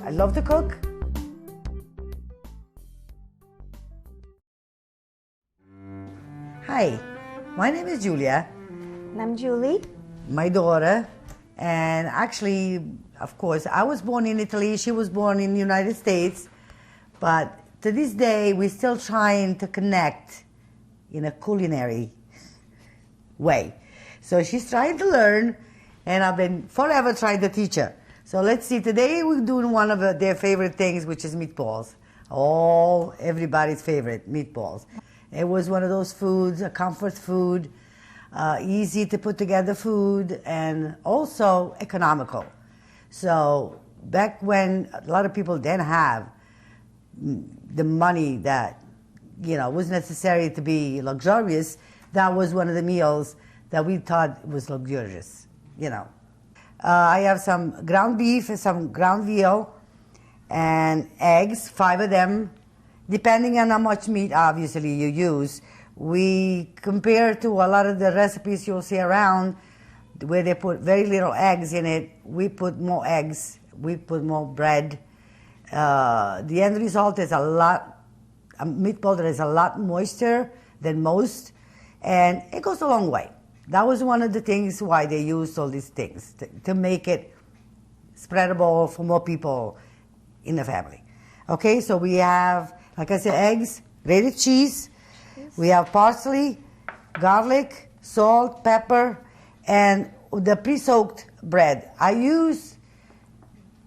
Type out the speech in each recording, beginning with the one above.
I love to cook. Hi, my name is Giulia. And I'm Julie. My daughter, and actually, of course, I was born in Italy, she was born in the United States, but to this day, we're still trying to connect in a culinary way. So she's trying to learn, and I've been forever trying to teach her. So let's see, today we're doing one of their favorite things, which is meatballs. Everybody's favorite, meatballs. It was one of those foods, a comfort food, easy to put together food, and also economical. So back when a lot of people didn't have the money that, was necessary to be luxurious, that was one of the meals that we thought was luxurious, I have some ground beef and some ground veal and eggs, 5 of them, depending on how much meat, obviously, you use. We compare to a lot of the recipes you'll see around where they put very little eggs in it. We put more eggs. We put more bread. The end result is a meatball that is a lot moister than most, and it goes a long way. That was one of the things why they used all these things, to make it spreadable for more people in the family. Okay, so we have, like I said, eggs, grated cheese. We have parsley, garlic, salt, pepper, and the pre-soaked bread. I use,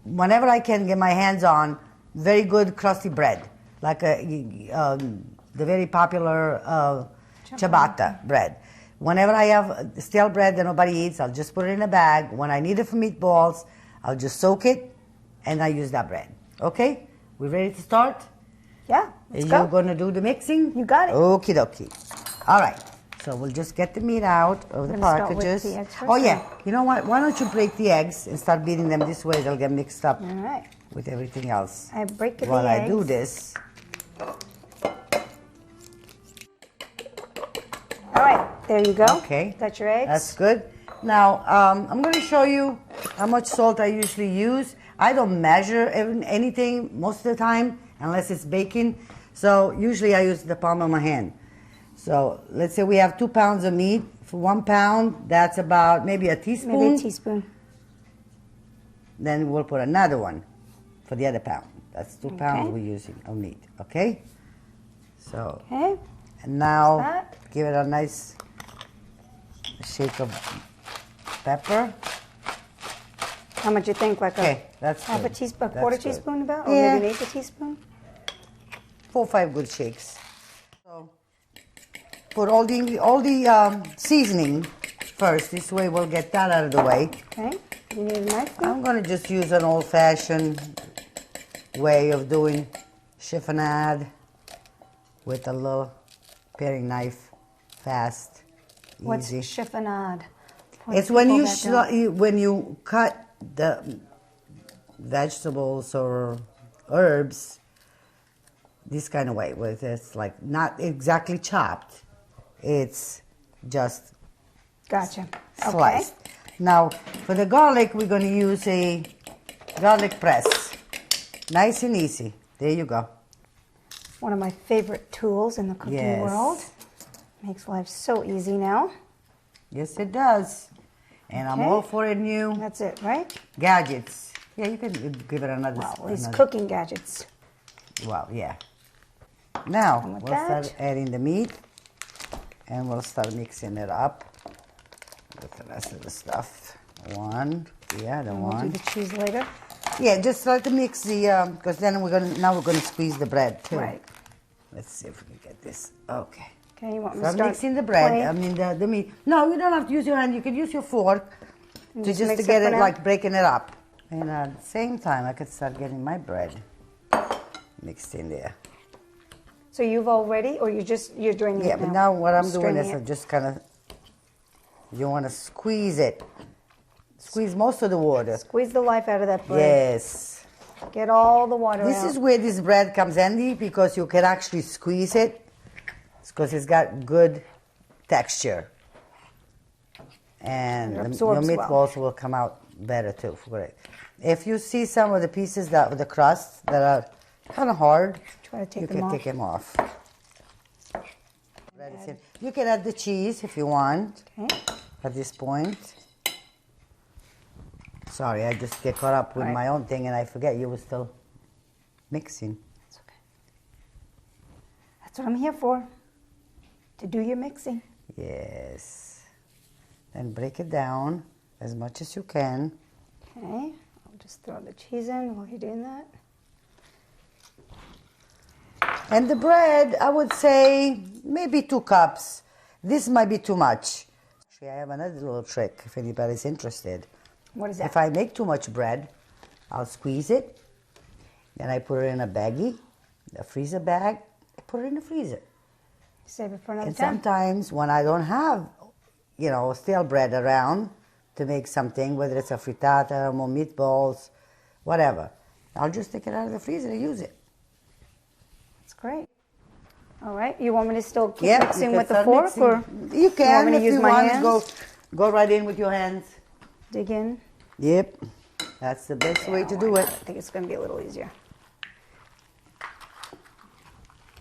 whenever I can get my hands on, very good crusty bread, like the very popular ciabatta bread. Whenever I have stale bread that nobody eats, I'll just put it in a bag. When I need it for meatballs, I'll just soak it, and I use that bread. Okay? We ready to start? Yeah, let's go. You're going to do the mixing? You got it. Okie dokie. All right. So we'll just get the meat out of the packages. Start with the eggs first, oh, yeah. You know what? Why don't you break the eggs and start beating them this way? They'll get mixed up All right. with everything else. I break the eggs. While I do this. All right. There you go. Okay. Got your eggs. That's good. Now, I'm going to show you how much salt I usually use. I don't measure anything most of the time, unless it's baking. So usually I use the palm of my hand. So let's say we have 2 pounds of meat. For 1 pound, that's about maybe a teaspoon. Maybe a teaspoon. Then we'll put another one for the other pound. That's 2 pounds we're using of meat, okay? So, and now give it a nice shake of pepper. How much you think? Like that's half good. a teaspoon, That's quarter good. teaspoon about? Or Yeah. maybe an eighth a teaspoon? 4 or 5 good shakes. So put all the seasoning first. This way we'll get that out of the way. Okay. You need a knife now? I'm going to just use an old-fashioned way of doing chiffonade with a little paring knife, fast, What's easy. chiffonade? It's when you cut the vegetables or herbs this kind of way, with it's like not exactly chopped, it's just Gotcha. sliced. Now for the garlic, we're going to use a garlic press, nice and easy. There you go. One of my favorite tools in the cooking world. Makes life so easy now. Yes, it does. And I'm all for it new. That's it, right? Gadgets. Yeah, you can give it another. Well, these cooking gadgets. Well, yeah. Now, we'll start adding the meat. And we'll start mixing it up with the rest of the stuff. One, the other one. We'll do the cheese later. Yeah, just start to mix the, because then now we're gonna squeeze the bread too. Right. Let's see if we can get this. Okay. Okay, you want me to Start start mixing the bread. playing? I mean the meat. No, you don't have to use your hand. You can use your fork to just mix to get it it for like breaking it up. And at the same time, I could start getting my bread mixed in there. So you've already, or you're draining it now? Yeah, but now what I'm doing is Straining I'm just kind of, you want to squeeze it. Squeeze most of the water. Squeeze the life out of that bread. Yes. Get all the water out. This is where this bread comes handy because you can actually squeeze it because it's got good texture. And your meatballs will come out better too. Great. If you see some of the pieces that with the crust that are kind of hard, you can take them off. You can add the cheese if you want. Okay. At this point. Sorry, I just get caught up with my own thing and I forget you were still mixing. That's okay. That's what I'm here for. To do your mixing. Yes. Then break it down as much as you can. Okay. I'll just throw the cheese in while you're doing that. And the bread, I would say maybe 2 cups. This might be too much. Actually, I have another little trick if anybody's interested. What is that? If I make too much bread, I'll squeeze it. Then I put it in a baggie, a freezer bag. I put it in the freezer. Save it for another and time. Sometimes when I don't have, stale bread around to make something, whether it's a frittata or meatballs, whatever, I'll just take it out of the freezer and use it. That's great. All right. You want me to still keep mixing with the fork, or you can want me to if use you my want. hands? Go right in with your hands. Dig in. Yep, that's the best way to do it. I think it's going to be a little easier.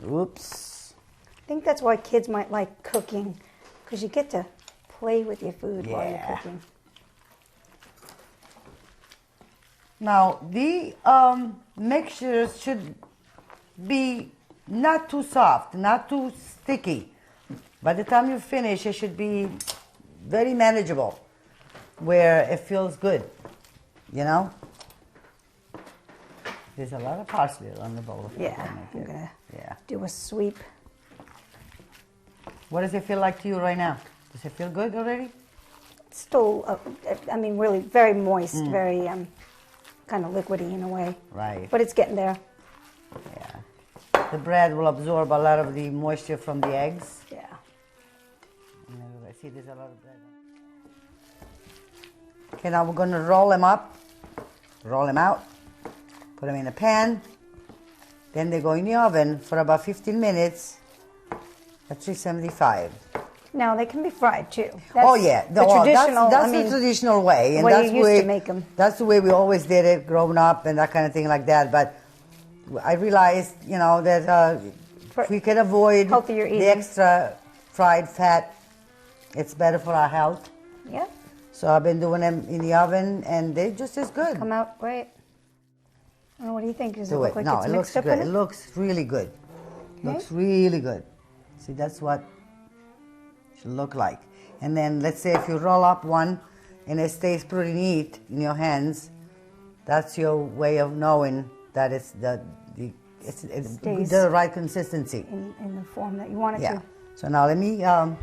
Oops. I think that's why kids might like cooking, because you get to play with your food while you're cooking. Now, the mixtures should be not too soft, not too sticky. By the time you finish, it should be very manageable, where it feels good, There's a lot of parsley on the bowl. Yeah, I'm going to do a sweep. What does it feel like to you right now? Does it feel good already? It's still, really very moist, very kind of liquidy in a way. Right. But it's getting there. Yeah. The bread will absorb a lot of the moisture from the eggs. Yeah. See, there's a lot of bread. Okay, now we're going to roll them up, roll them out, put them in a pan. Then they go in the oven for about 15 minutes at 375. Now, they can be fried too. That's the traditional way. And that's you used to make them. That's the way we always did it, growing up and that kind of thing like that. But I realized, that if we can avoid the extra fried fat, it's better for our health. Yep. So I've been doing them in the oven, and they're just as good. Come out great. Oh, what do you think? Does it look like no, it's it looks mixed up good. in it? It looks really good. Okay. Looks really good. See, that's what it should look like. And then let's say if you roll up one and it stays pretty neat in your hands, that's your way of knowing that it's the right consistency. In the form that you want it to. So now let me, I'll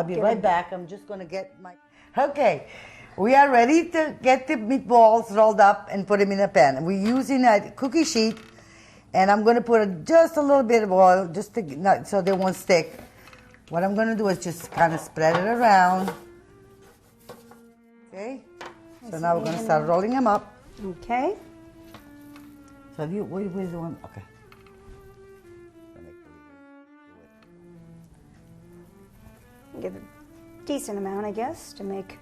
be right back. I'm just going to get my... Okay, we are ready to get the meatballs rolled up and put them in a pan. We're using a cookie sheet, and I'm going to put just a little bit of oil just to, so they won't stick. What I'm going to do is just kind of spread it around. Okay, so now we're going to start rolling them up. Okay. So where's the one? Okay. Give a decent amount, I guess, to make.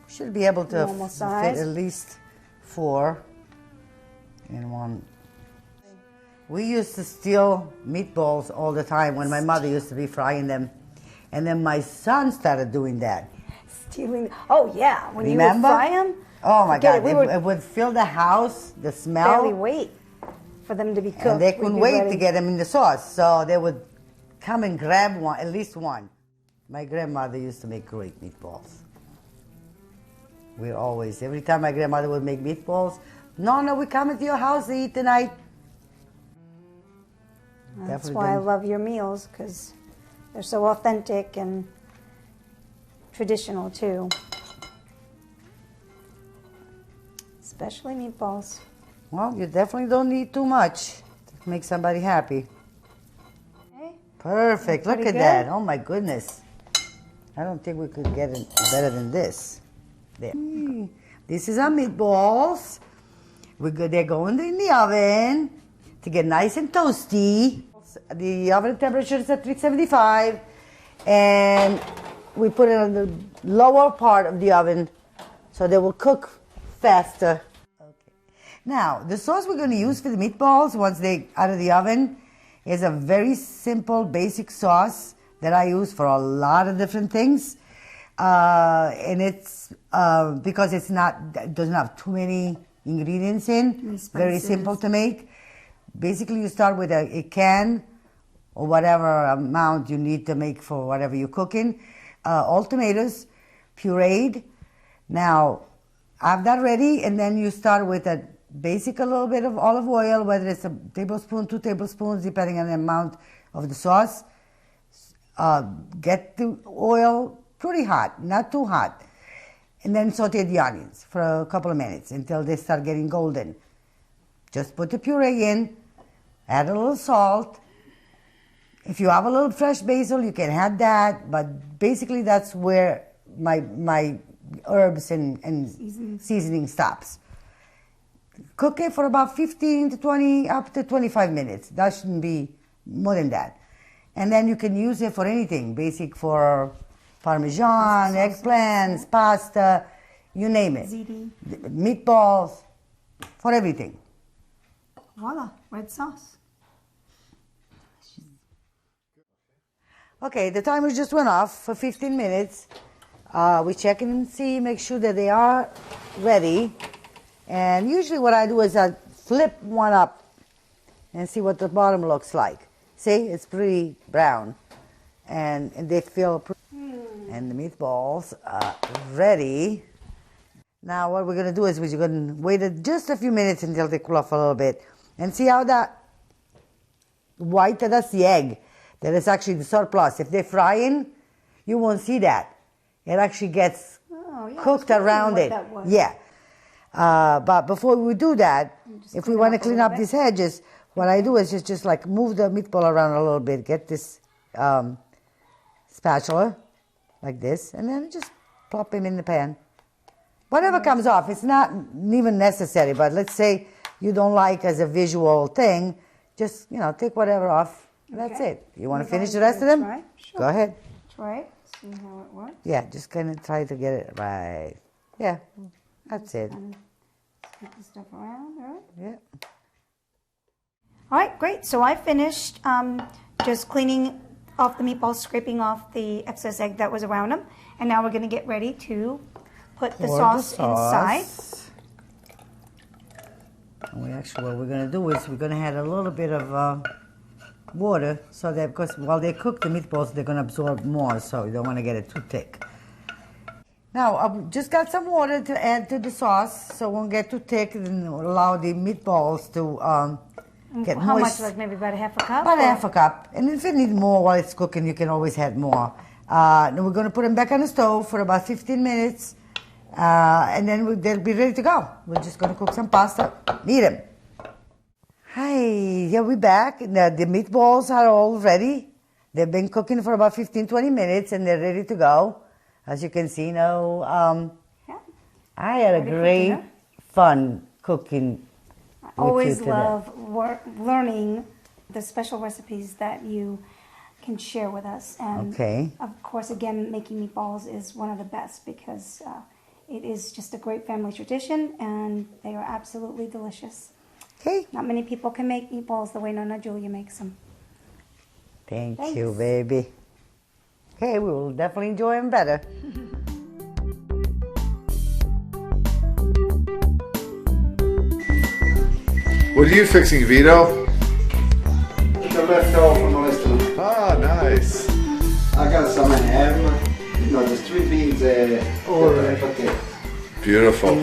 Should be able to normal fit size. at least 4 in one. We used to steal meatballs all the time when my mother used to be frying them, and then my son started doing that. Stealing. Oh yeah, when Remember? you would fry them. Oh my God! It would fill the house. The smell. Barely wait for them to be cooked. And they couldn't wait to get them in the sauce, so they would come and grab one, at least one. My grandmother used to make great meatballs. Every time my grandmother would make meatballs, no, we're coming to your house to eat tonight. That's why I love your meals, because they're so authentic and traditional too. Especially meatballs. Well, you definitely don't need too much to make somebody happy. Okay. Perfect. Look at that. Oh my goodness. I don't think we could get it better than this. There. This is our meatballs. They're going in the oven to get nice and toasty. The oven temperature is at 375, and we put it on the lower part of the oven so they will cook faster. Okay. Now, the sauce we're going to use for the meatballs once they're out of the oven is a very simple, basic sauce that I use for a lot of different things. And it's because it doesn't have too many ingredients in. Very simple to make. Basically, you start with a can or whatever amount you need to make for whatever you're cooking. All tomatoes, pureed. Now, have that ready, and then you start with a little bit of olive oil, whether it's a tablespoon, 2 tablespoons, depending on the amount of the sauce. Get the oil pretty hot, not too hot. And then saute the onions for a couple of minutes until they start getting golden. Just put the puree in, add a little salt. If you have a little fresh basil, you can add that, but basically that's where my herbs and seasoning stops. Cook it for about 15 to 20, up to 25 minutes. That shouldn't be more than that. And then you can use it for anything, basic for Parmesan, eggplants, pasta, you name it. Ziti. Meatballs, for everything. Voila, red sauce. Okay, the timer just went off for 15 minutes. We check and see, make sure that they are ready. And usually what I do is I flip one up and see what the bottom looks like. See, it's pretty brown. And they feel pretty. And the meatballs are ready. Now what we're going to do is we're going to wait just a few minutes until they cool off a little bit. And see how that white, that's the egg. That is actually the surplus. If they're frying, you won't see that. It actually gets cooked around it. Yeah. But before we do that, if we want to clean up these edges, what I do is just like move the meatball around a little bit, get this spatula like this, and then just plop him in the pan. Whatever comes off, it's not even necessary, but let's say you don't like as a visual thing, just, take whatever off. That's it. You want to finish the rest of them? Try? Sure. Go ahead. Try it. See how it works. Yeah, just kind of try to get it right. Yeah, that's it. Scoop the stuff around, all right? Yeah. All right, great. So I finished just cleaning off the meatballs, scraping off the excess egg that was around them. And now we're going to get ready to put the sauce inside. And what we're going to do is we're going to add a little bit of water, so that because while they cook the meatballs, they're going to absorb more, so you don't want to get it too thick. Now, I've just got some water to add to the sauce, so it won't get too thick and allow the meatballs to get moist. How much, like maybe about a half a cup? About a half a cup. And if you need more while it's cooking, you can always add more. Now we're going to put them back on the stove for about 15 minutes, and then they'll be ready to go. We're just going to cook some pasta, eat them. Hi, here we're back. The meatballs are all ready. They've been cooking for about 15-20 minutes, and they're ready to go. As you can see now, I had a great fun cooking. I always love learning the special recipes that you can share with us. And of course, again, making meatballs is one of the best because it is just a great family tradition, and they are absolutely delicious. Okay. Not many people can make meatballs the way Nonna Giulia makes them. Thanks you, baby. Okay, we will definitely enjoy them better. What are you fixing, Vito? The leftover from the restaurant. Ah, nice. I got some ham, just 3 beans, or potato. Beautiful.